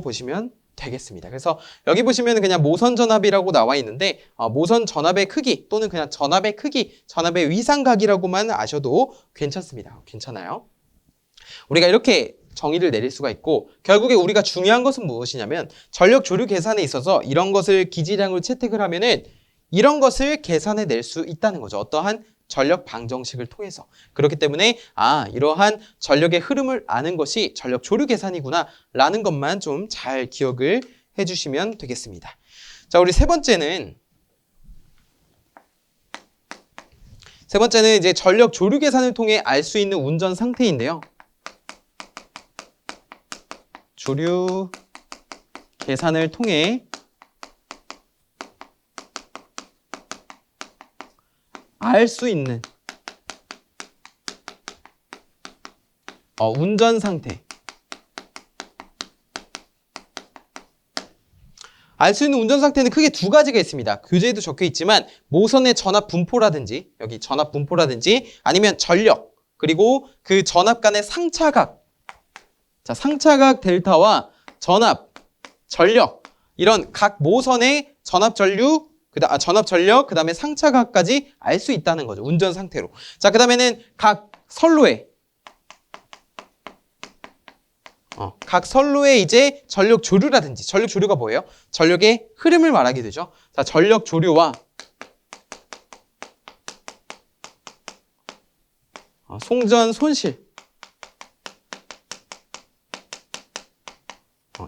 보시면 되겠습니다. 그래서 여기 보시면 그냥 모선 전압이라고 나와 있는데 모선 전압의 크기 또는 그냥 전압의 크기, 전압의 위상각이라고만 아셔도 괜찮습니다. 괜찮아요. 우리가 이렇게 정의를 내릴 수가 있고, 결국에 우리가 중요한 것은 무엇이냐면 전력 조류 계산에 있어서 이런 것을 기지량으로 채택을 하면은 이런 것을 계산해 낼 수 있다는 거죠. 어떠한 전력 방정식을 통해서. 그렇기 때문에 이러한 전력의 흐름을 아는 것이 전력 조류 계산이구나 라는 것만 좀 잘 기억을 해주시면 되겠습니다. 자, 우리 세 번째는 이제 전력 조류 계산을 통해 알 수 있는 운전 상태인데요. 조류 계산을 통해 알 수 있는 운전 상태. 알 수 있는 운전 상태는 크게 두 가지가 있습니다. 교재에도 적혀 있지만 모선의 전압 분포라든지, 여기 전압 분포라든지, 아니면 전력, 그리고 그 전압 간의 상차각. 자, 상차각 델타와 전압, 전력, 이런 각 모선의 전압 전류, 전압 전력, 그 다음에 상차각까지 알 수 있다는 거죠. 운전 상태로. 자, 그 다음에는 각 선로에 이제 전력 조류라든지, 전력 조류가 뭐예요? 전력의 흐름을 말하게 되죠. 자, 전력 조류와 송전 손실.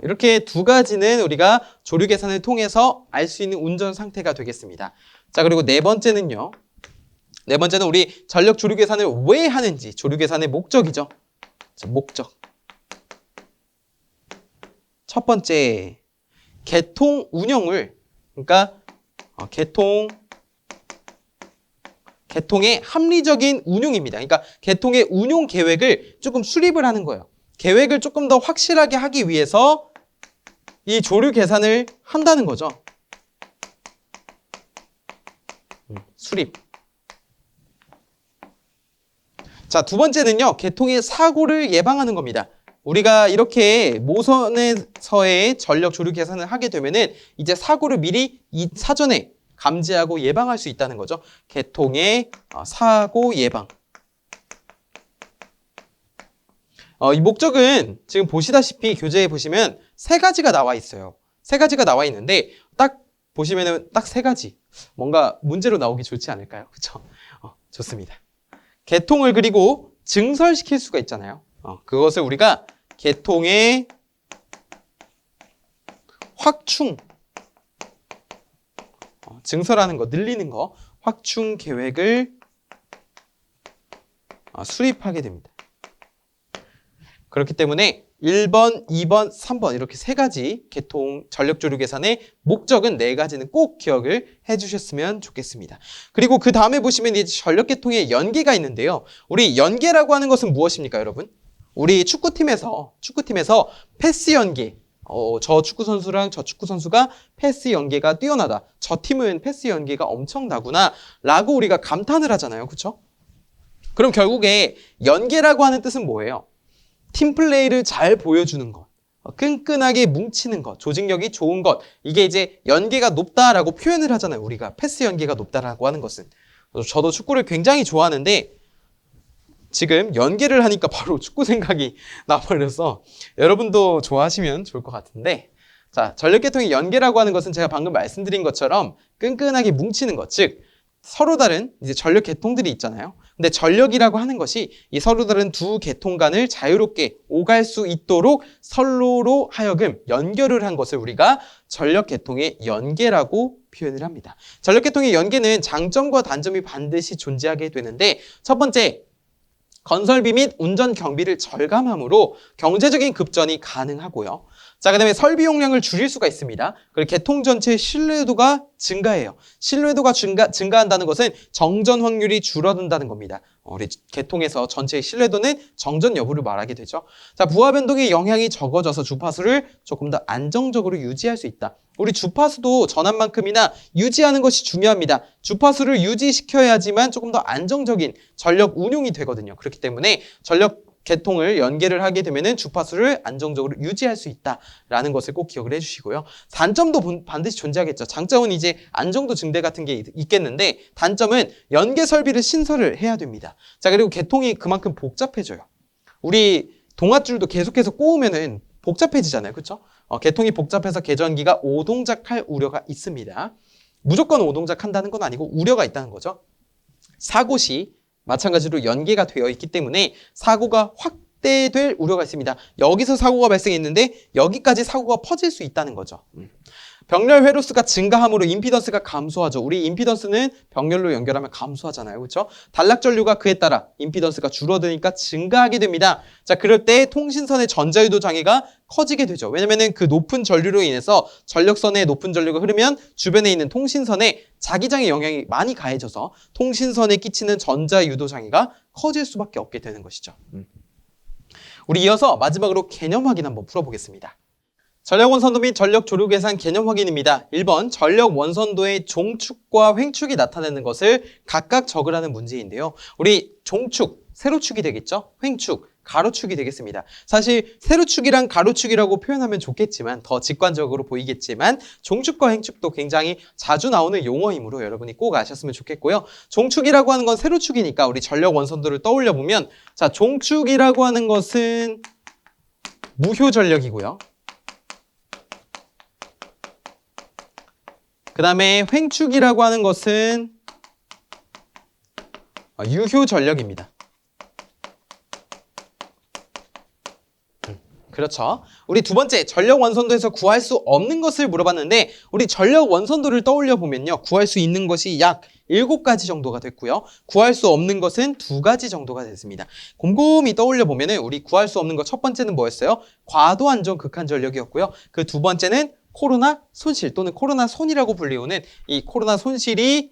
이렇게 두 가지는 우리가 조류 계산을 통해서 알 수 있는 운전 상태가 되겠습니다. 자, 그리고 네 번째는 우리 전력 조류 계산을 왜 하는지, 조류 계산의 목적이죠. 자, 목적. 첫 번째, 계통 운영을, 그러니까 계통의 합리적인 운용입니다. 그러니까 계통의 운용 계획을 조금 수립을 하는 거예요. 계획을 조금 더 확실하게 하기 위해서 이 조류 계산을 한다는 거죠. 수립. 자, 두 번째는요, 계통의 사고를 예방하는 겁니다. 우리가 이렇게 모선에서의 전력 조류 계산을 하게 되면은 이제 사고를 미리 사전에 감지하고 예방할 수 있다는 거죠. 계통의 사고 예방. 이 목적은 지금 보시다시피 교재에 보시면 세 가지가 나와 있어요. 세 가지가 나와 있는데 딱 보시면은 딱 세 가지. 뭔가 문제로 나오기 좋지 않을까요? 그렇죠? 좋습니다. 계통을 그리고 증설시킬 수가 있잖아요. 그것을 우리가 계통의 확충, 증설하는 거, 늘리는 거, 확충 계획을 수립하게 됩니다. 그렇기 때문에 1번, 2번, 3번 이렇게 세 가지 계통 전력조류 계산의 목적은 네 가지는 꼭 기억을 해주셨으면 좋겠습니다. 그리고 그 다음에 보시면 이제 전력계통의 연계가 있는데요. 우리 연계라고 하는 것은 무엇입니까, 여러분? 우리 축구팀에서 패스 연계, 저 축구 선수랑 저 축구 선수가 패스 연계가 뛰어나다. 저 팀은 패스 연계가 엄청나구나 라고 우리가 감탄을 하잖아요. 그렇죠? 그럼 결국에 연계라고 하는 뜻은 뭐예요? 팀플레이를 잘 보여주는 것, 끈끈하게 뭉치는 것, 조직력이 좋은 것, 이게 이제 연계가 높다라고 표현을 하잖아요. 우리가 패스 연계가 높다라고 하는 것은. 저도 축구를 굉장히 좋아하는데 지금 연계를 하니까 바로 축구 생각이 나버려서 여러분도 좋아하시면 좋을 것 같은데, 자, 전력계통의 연계라고 하는 것은 제가 방금 말씀드린 것처럼 끈끈하게 뭉치는 것, 즉 서로 다른 이제 전력 계통들이 있잖아요. 근데 전력이라고 하는 것이 이 서로 다른 두 계통 간을 자유롭게 오갈 수 있도록 선로로 하여금 연결을 한 것을 우리가 전력 계통의 연계라고 표현을 합니다. 전력 계통의 연계는 장점과 단점이 반드시 존재하게 되는데, 첫 번째, 건설비 및 운전 경비를 절감함으로 경제적인 급전이 가능하고요. 자, 그 다음에 설비 용량을 줄일 수가 있습니다. 그리고 계통 전체의 신뢰도가 증가해요. 신뢰도가 증가한다는 것은 정전 확률이 줄어든다는 겁니다. 우리 계통에서 전체의 신뢰도는 정전 여부를 말하게 되죠. 자, 부하 변동의 영향이 적어져서 주파수를 조금 더 안정적으로 유지할 수 있다. 우리 주파수도 전압만큼이나 유지하는 것이 중요합니다. 주파수를 유지시켜야지만 조금 더 안정적인 전력 운용이 되거든요. 그렇기 때문에 전력 계통을 연계를 하게 되면은 주파수를 안정적으로 유지할 수 있다라는 것을 꼭 기억을 해주시고요. 단점도 반드시 존재하겠죠. 장점은 이제 안정도 증대 같은 게 있겠는데, 단점은 연계 설비를 신설을 해야 됩니다. 자, 그리고 계통이 그만큼 복잡해져요. 우리 동아줄도 계속해서 꼬우면은 복잡해지잖아요. 그렇죠? 계통이 복잡해서 계전기가 오동작할 우려가 있습니다. 무조건 오동작한다는 건 아니고 우려가 있다는 거죠. 사고 시 마찬가지로 연계가 되어 있기 때문에 사고가 확대될 우려가 있습니다. 여기서 사고가 발생했는데 여기까지 사고가 퍼질 수 있다는 거죠. 병렬 회로수가 증가함으로 임피던스가 감소하죠. 우리 임피던스는 병렬로 연결하면 감소하잖아요. 그렇죠? 단락 전류가 그에 따라 임피던스가 줄어드니까 증가하게 됩니다. 자, 그럴 때 통신선의 전자유도 장애가 커지게 되죠. 왜냐면은 그 높은 전류로 인해서 전력선에 높은 전류가 흐르면 주변에 있는 통신선에 자기장의 영향이 많이 가해져서 통신선에 끼치는 전자유도 장애가 커질 수밖에 없게 되는 것이죠. 우리 이어서 마지막으로 개념 확인 한번 풀어보겠습니다. 전력 원선도 및 전력 조류 계산 개념 확인입니다. 1번, 전력 원선도의 종축과 횡축이 나타내는 것을 각각 적으라는 문제인데요. 우리 종축, 세로축이 되겠죠? 횡축, 가로축이 되겠습니다. 사실 세로축이랑 가로축이라고 표현하면 좋겠지만, 더 직관적으로 보이겠지만 종축과 횡축도 굉장히 자주 나오는 용어이므로 여러분이 꼭 아셨으면 좋겠고요. 종축이라고 하는 건 세로축이니까 우리 전력 원선도를 떠올려 보면, 자, 종축이라고 하는 것은 무효 전력이고요. 그 다음에 횡축이라고 하는 것은 유효 전력입니다. 그렇죠. 우리 두 번째, 전력 원선도에서 구할 수 없는 것을 물어봤는데, 우리 전력 원선도를 떠올려 보면요, 구할 수 있는 것이 약 7가지 정도가 됐고요. 구할 수 없는 것은 2가지 정도가 됐습니다. 곰곰이 떠올려 보면은 우리 구할 수 없는 것 첫 번째는 뭐였어요? 과도 안전 극한 전력이었고요. 그 두 번째는 코로나 손실 또는 코로나 손이라고 불리우는 이 코로나 손실이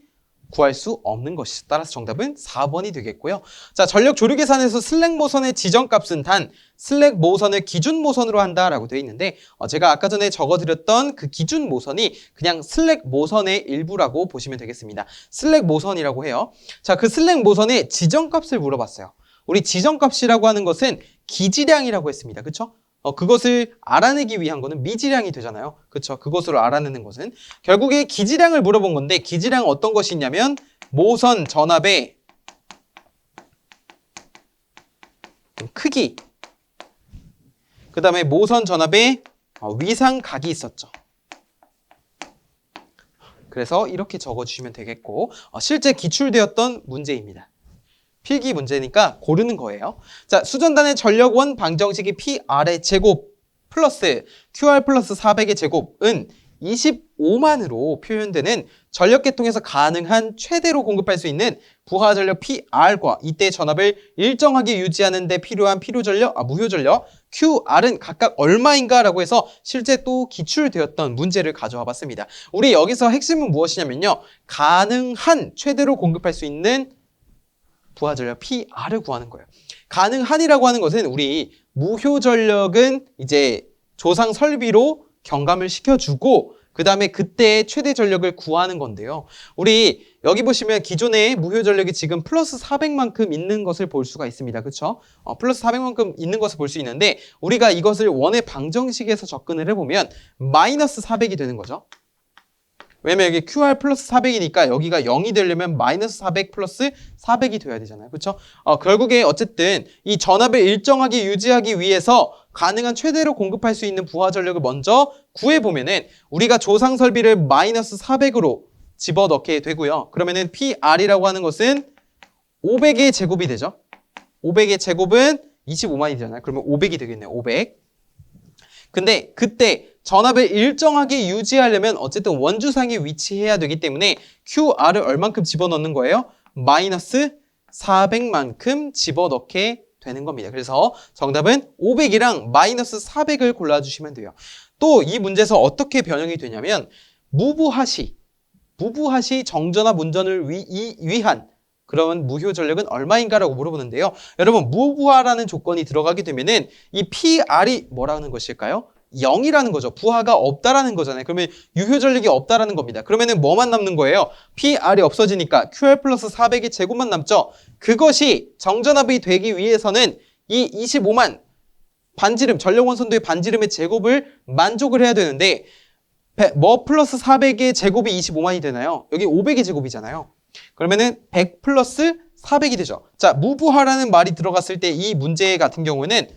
구할 수 없는 것이, 따라서 정답은 4번이 되겠고요. 자, 전력 조류 계산에서 슬랙 모선의 지정값은 단 슬랙 모선을 기준 모선으로 한다라고 되어 있는데, 제가 아까 전에 적어드렸던 그 기준 모선이 그냥 슬랙 모선의 일부라고 보시면 되겠습니다. 슬랙 모선이라고 해요. 자, 그 슬랙 모선의 지정값을 물어봤어요. 우리 지정값이라고 하는 것은 기지량이라고 했습니다. 그렇죠? 그것을 알아내기 위한 거는 미지량이 되잖아요. 그렇죠? 그것으로 알아내는 것은 결국에 기지량을 물어본 건데, 기지량은 어떤 것이 있냐면 모선 전압의 크기, 그 다음에 모선 전압의 위상각이 있었죠. 그래서 이렇게 적어주시면 되겠고, 실제 기출되었던 문제입니다. 필기 문제니까 고르는 거예요. 자, 수전단의 전력원 방정식이 PR의 제곱 플러스 QR 플러스 400의 제곱은 25만으로 표현되는 전력계통에서 가능한 최대로 공급할 수 있는 부하 전력 PR과 이때 전압을 일정하게 유지하는 데 필요한 무효 전력 QR은 각각 얼마인가 라고 해서 실제 또 기출되었던 문제를 가져와 봤습니다. 우리 여기서 핵심은 무엇이냐면요. 가능한 최대로 공급할 수 있는 부하 전력 PR을 구하는 거예요. 가능한이라고 하는 것은 우리 무효 전력은 이제 조상 설비로 경감을 시켜주고 그 다음에 그때의 최대 전력을 구하는 건데요. 우리 여기 보시면 기존에 무효 전력이 지금 플러스 400만큼 있는 것을 볼 수가 있습니다. 그렇죠? 플러스 400만큼 있는 것을 볼 수 있는데 우리가 이것을 원의 방정식에서 접근을 해보면 마이너스 400이 되는 거죠. 왜냐면 여기 QR 플러스 400이니까 여기가 0이 되려면 마이너스 400 플러스 400이 돼야 되잖아요. 그렇죠? 결국에 어쨌든 이 전압을 일정하게 유지하기 위해서 가능한 최대로 공급할 수 있는 부하 전력을 먼저 구해보면은 우리가 조상 설비를 마이너스 400으로 집어넣게 되고요. 그러면은 PR이라고 하는 것은 500의 제곱이 되죠. 500의 제곱은 25만이잖아요. 그러면 500이 되겠네요. 500. 근데 그때 전압을 일정하게 유지하려면 어쨌든 원주상에 위치해야 되기 때문에 QR을 얼만큼 집어넣는 거예요? 마이너스 400만큼 집어넣게 되는 겁니다. 그래서 정답은 500이랑 마이너스 400을 골라주시면 돼요. 또 이 문제에서 어떻게 변형이 되냐면 무부하시 정전압 운전을 위한 그러면 무효 전력은 얼마인가라고 물어보는데요. 여러분 무부하라는 조건이 들어가게 되면은 이 PR이 뭐라는 것일까요? 0이라는 거죠. 부하가 없다라는 거잖아요. 그러면 유효 전력이 없다라는 겁니다. 그러면은 뭐만 남는 거예요? PR이 없어지니까 QR 플러스 400의 제곱만 남죠. 그것이 정전압이 되기 위해서는 이 25만 반지름, 전력원선도의 반지름의 제곱을 만족을 해야 되는데 플러스 400의 제곱이 25만이 되나요? 여기 500의 제곱이잖아요. 그러면은 100 플러스 400이 되죠. 자, 무부하라는 말이 들어갔을 때 이 문제 같은 경우에는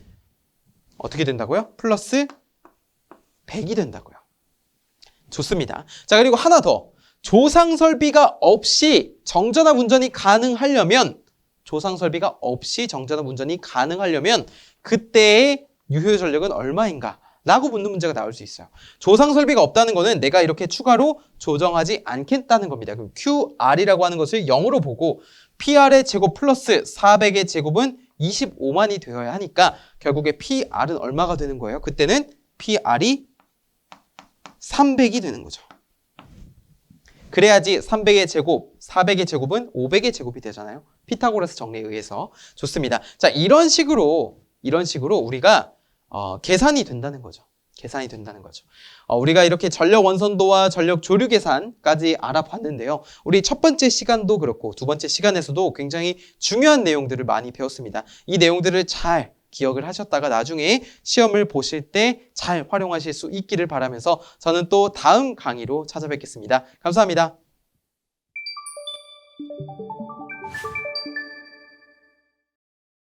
어떻게 된다고요? 플러스 100이 된다고요. 좋습니다. 자, 그리고 하나 더. 조상 설비가 없이 정전압 운전이 가능하려면 그때의 유효 전력은 얼마인가? 라고 묻는 문제가 나올 수 있어요. 조상 설비가 없다는 거는 내가 이렇게 추가로 조정하지 않겠다는 겁니다. 그럼 QR이라고 하는 것을 0으로 보고 PR의 제곱 플러스 400의 제곱은 25만이 되어야 하니까 결국에 PR은 얼마가 되는 거예요? 그때는 PR이 300이 되는 거죠. 그래야지 300의 제곱, 400의 제곱은 500의 제곱이 되잖아요. 피타고라스 정리에 의해서. 좋습니다. 자, 이런 식으로 우리가 계산이 된다는 거죠. 우리가 이렇게 전력 원선도와 전력 조류 계산까지 알아봤는데요. 우리 첫 번째 시간도 그렇고 두 번째 시간에서도 굉장히 중요한 내용들을 많이 배웠습니다. 이 내용들을 잘 기억을 하셨다가 나중에 시험을 보실 때 잘 활용하실 수 있기를 바라면서 저는 또 다음 강의로 찾아뵙겠습니다. 감사합니다.